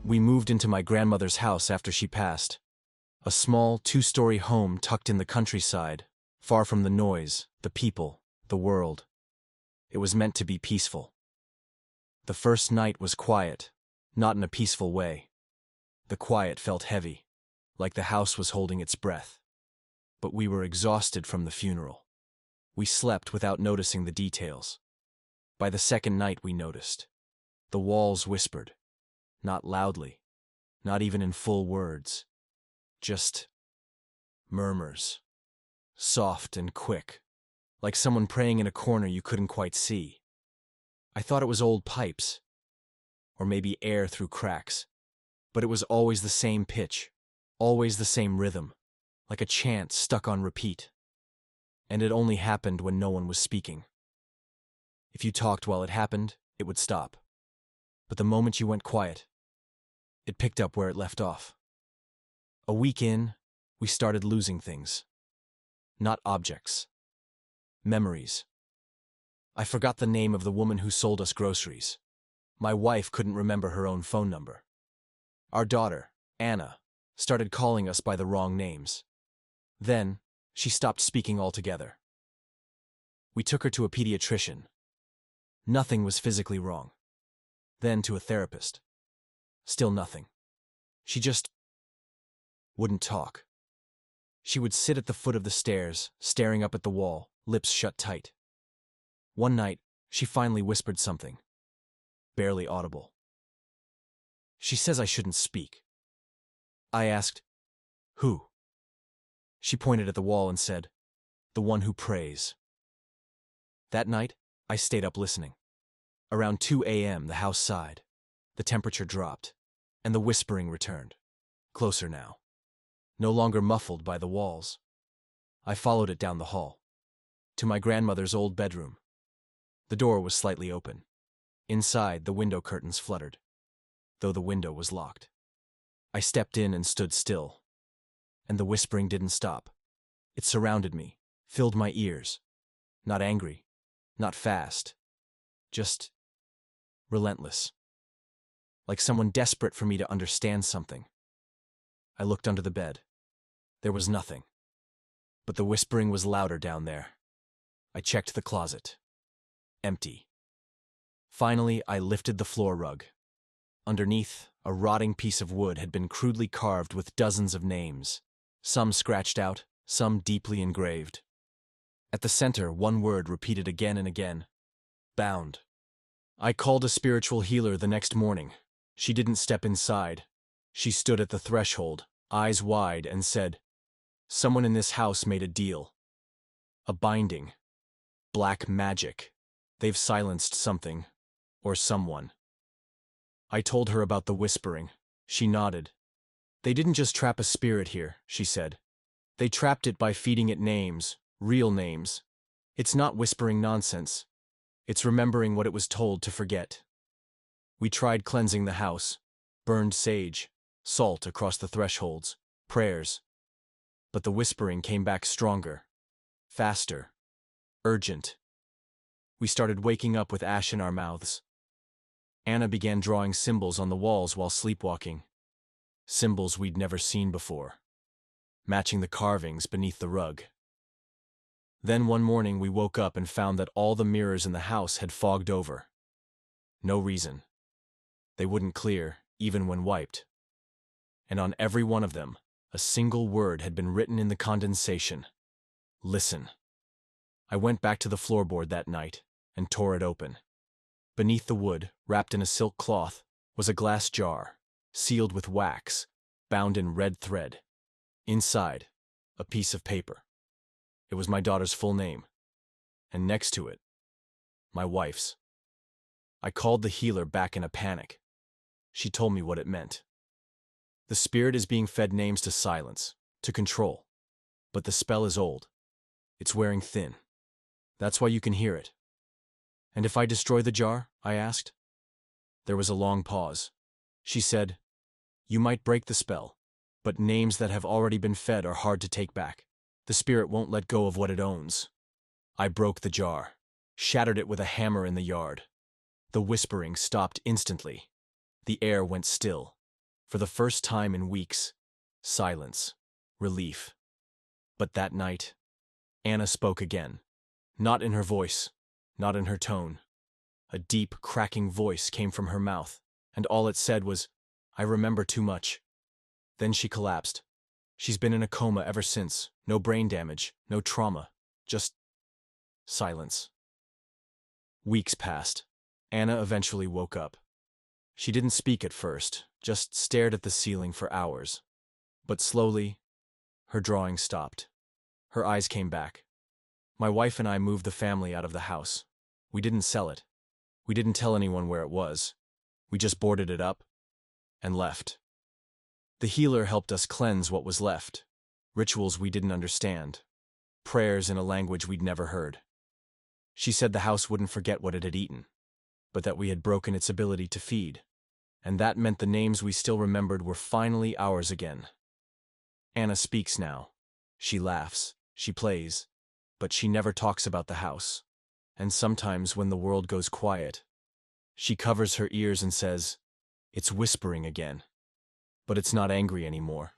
We moved into my grandmother's house after she passed. A small, two-story home tucked in the countryside, far from the noise, the people, the world. It was meant to be peaceful. The first night was quiet, not in a peaceful way. The quiet felt heavy, like the house was holding its breath. But we were exhausted from the funeral. We slept without noticing the details. By the second night we noticed. The walls whispered. Not loudly, not even in full words. Just murmurs. Soft and quick, like someone praying in a corner you couldn't quite see. I thought it was old pipes, or maybe air through cracks, but it was always the same pitch, always the same rhythm, like a chant stuck on repeat. And it only happened when no one was speaking. If you talked while it happened, it would stop. But the moment you went quiet, it picked up where it left off. A week in, we started losing things. Not objects. Memories. I forgot the name of the woman who sold us groceries. My wife couldn't remember her own phone number. Our daughter, Anna, started calling us by the wrong names. Then, she stopped speaking altogether. We took her to a pediatrician. Nothing was physically wrong. Then to a therapist. Still nothing. She just wouldn't talk. She would sit at the foot of the stairs, staring up at the wall, lips shut tight. One night, she finally whispered something. Barely audible. She says I shouldn't speak. I asked, "Who?" She pointed at the wall and said, "The one who prays." That night, I stayed up listening. Around 2 a.m., the house sighed. The temperature dropped, and the whispering returned. Closer now. No longer muffled by the walls. I followed it down the hall. To my grandmother's old bedroom. The door was slightly open. Inside, the window curtains fluttered, though the window was locked. I stepped in and stood still. And the whispering didn't stop. It surrounded me, filled my ears. Not angry, not fast. Just relentless. Like someone desperate for me to understand something. I looked under the bed. There was nothing. But the whispering was louder down there. I checked the closet. Empty. Finally, I lifted the floor rug. Underneath, a rotting piece of wood had been crudely carved with dozens of names, some scratched out, some deeply engraved. At the center, one word repeated again and again. Bound. I called a spiritual healer the next morning. She didn't step inside. She stood at the threshold, eyes wide, and said, "Someone in this house made a deal. A binding. Black magic. They've silenced something. Or someone." I told her about the whispering. She nodded. "They didn't just trap a spirit here," she said. "They trapped it by feeding it names, real names. It's not whispering nonsense. It's remembering what it was told to forget." We tried cleansing the house, burned sage, salt across the thresholds, prayers. But the whispering came back stronger, faster, urgent. We started waking up with ash in our mouths. Anna began drawing symbols on the walls while sleepwalking. Symbols we'd never seen before, matching the carvings beneath the rug. Then one morning we woke up and found that all the mirrors in the house had fogged over. No reason. They wouldn't clear, even when wiped. And on every one of them, a single word had been written in the condensation. Listen. I went back to the floorboard that night and tore it open. Beneath the wood, wrapped in a silk cloth, was a glass jar, sealed with wax, bound in red thread. Inside, a piece of paper. It was my daughter's full name, and next to it, my wife's. I called the healer back in a panic. She told me what it meant. The spirit is being fed names to silence, to control. But the spell is old. It's wearing thin. That's why you can hear it. "And if I destroy the jar?" I asked. There was a long pause. She said, "You might break the spell, but names that have already been fed are hard to take back. The spirit won't let go of what it owns." I broke the jar, shattered it with a hammer in the yard. The whispering stopped instantly. The air went still. For the first time in weeks, silence, relief. But that night, Anna spoke again. Not in her voice, not in her tone. A deep, cracking voice came from her mouth, and all it said was, "I remember too much." Then she collapsed. She's been in a coma ever since. No brain damage, no trauma, just silence. Weeks passed. Anna eventually woke up. She didn't speak at first, just stared at the ceiling for hours. But slowly, her drawing stopped. Her eyes came back. My wife and I moved the family out of the house. We didn't sell it. We didn't tell anyone where it was. We just boarded it up and left. The healer helped us cleanse what was left. Rituals we didn't understand. Prayers in a language we'd never heard. She said the house wouldn't forget what it had eaten, but that we had broken its ability to feed. And that meant the names we still remembered were finally ours again. Anna speaks now. She laughs, she plays, but she never talks about the house. And sometimes when the world goes quiet, she covers her ears and says, "It's whispering again." But it's not angry anymore.